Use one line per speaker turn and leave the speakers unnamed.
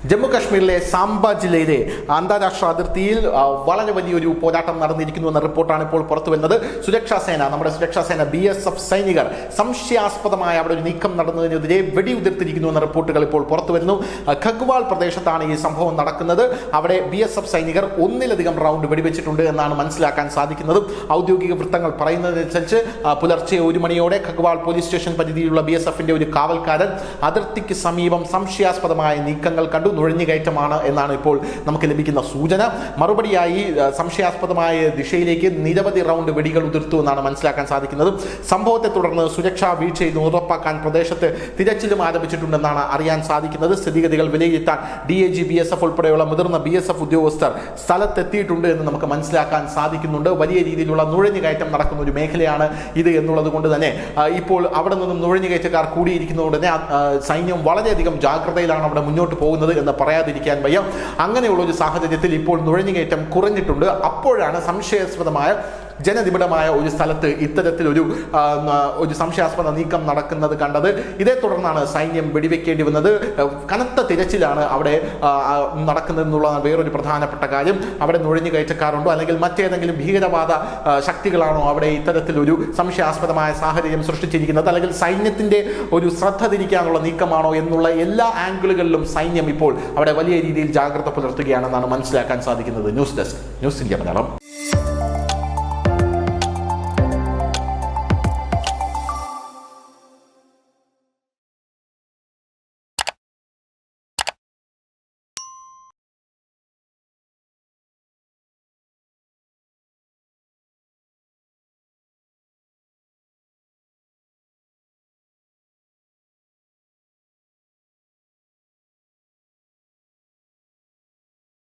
ജമ്മു കാശ്മീരിലെ സാംബ ജില്ലയിലെ അന്താരാഷ്ട്ര അതിർത്തിയിൽ വളരെ വലിയൊരു പോരാട്ടം നടന്നിരിക്കുന്നു എന്ന റിപ്പോർട്ടാണ് ഇപ്പോൾ പുറത്തു വരുന്നത്. നമ്മുടെ സുരക്ഷാ സേന BSF സൈനികർ സംശയാസ്പദമായ അവിടെ ഒരു നീക്കം നടന്നതിനെതിരെ വെടിയുതിർത്തിരിക്കുന്നു എന്ന റിപ്പോർട്ടുകൾ ഇപ്പോൾ പുറത്തു വരുന്നു. ഖഗ്വാൾ പ്രദേശത്താണ് ഈ സംഭവം നടക്കുന്നത്. അവിടെ BSF സൈനികർ ഒന്നിലധികം റൗണ്ട് വെടിവെച്ചിട്ടുണ്ട് എന്നാണ് മനസ്സിലാക്കാൻ സാധിക്കുന്നത്. ഔദ്യോഗിക വൃത്തങ്ങൾ പറയുന്നതനുസരിച്ച് പുലർച്ചെ 1 മണിയോടെ ഖഗ്വാൾ പോലീസ് സ്റ്റേഷൻ പരിധിയിലുള്ള BSFന്റെ ഒരു കാവൽക്കാരൻ അതിർത്തിക്ക് സമീപം സംശയാസ്പദമായ നീക്കങ്ങൾ കണ്ടു. നുഴഞ്ഞുകയറ്റമാണ് എന്നാണ് ഇപ്പോൾ നമുക്ക് ലഭിക്കുന്ന സൂചന. മറുപടിയായി സംശയാസ്പദമായ ദിശയിലേക്ക് നിരവധി റൗണ്ട് വെടികൾ ഉതിർത്തു എന്നാണ് മനസ്സിലാക്കാൻ സാധിക്കുന്നത്. സംഭവത്തെ തുടർന്ന് സുരക്ഷാ വീഴ്ചയിൽ ഉറപ്പാക്കാൻ പ്രദേശത്ത് തിരച്ചിലും ആരംഭിച്ചിട്ടുണ്ടെന്നാണ് അറിയാൻ സാധിക്കുന്നത്. സ്ഥിതിഗതികൾ വിലയിരുത്താൻ DIG BSF ഉൾപ്പെടെയുള്ള മുതിർന്ന BSF ഉദ്യോഗസ്ഥർ സ്ഥലത്തെത്തിയിട്ടുണ്ട് എന്ന് നമുക്ക് മനസ്സിലാക്കാൻ സാധിക്കുന്നുണ്ട്. വലിയ രീതിയിലുള്ള നുഴഞ്ഞുകയറ്റം നടക്കുന്ന ഒരു മേഖലയാണ് ഇത് എന്നുള്ളത് കൊണ്ട് തന്നെ ഇപ്പോൾ അവിടെ നിന്നും നുഴഞ്ഞുകയറ്റക്കാർ കൂടിയിരിക്കുന്നതുകൊണ്ട് തന്നെ സൈന്യം വളരെയധികം ജാഗ്രതയിലാണ് അവിടെ മുന്നോട്ട് പോകുന്നത് എന്ന് പറയാതിരിക്കാൻ വയ്യ. അങ്ങനെയുള്ള ഒരു സാഹചര്യത്തിൽ ഇപ്പോൾ നുഴഞ്ഞുകയറ്റം കുറഞ്ഞിട്ടുണ്ട്. അപ്പോഴാണ് സംശയാസ്പദമായ ജനനിബിഡമായ ഒരു സ്ഥലത്ത് ഇത്തരത്തിലൊരു സംശയാസ്പദ നീക്കം നടക്കുന്നത് കണ്ടത്. ഇതേ തുടർന്നാണ് സൈന്യം വെടിവെക്കേണ്ടി വന്നത്. കനത്ത തിരച്ചിലാണ് അവിടെ നടക്കുന്നതെന്നുള്ള വേറൊരു പ്രധാനപ്പെട്ട കാര്യം. അവിടെ നുഴഞ്ഞുകയറ്റക്കാരുണ്ടോ അല്ലെങ്കിൽ മറ്റേതെങ്കിലും ഭീകരവാദ ശക്തികളാണോ അവിടെ ഇത്തരത്തിലൊരു സംശയാസ്പദമായ സാഹചര്യം സൃഷ്ടിച്ചിരിക്കുന്നത്, അല്ലെങ്കിൽ സൈന്യത്തിന്റെ ഒരു ശ്രദ്ധ തിരിക്കാനുള്ള നീക്കമാണോ എന്നുള്ള എല്ലാ ആംഗിളുകളിലും സൈന്യം ഇപ്പോൾ അവിടെ വലിയ രീതിയിൽ ജാഗ്രത പുലർത്തുകയാണെന്നാണ് മനസ്സിലാക്കാൻ സാധിക്കുന്നത്. News desk, news India Malayalam.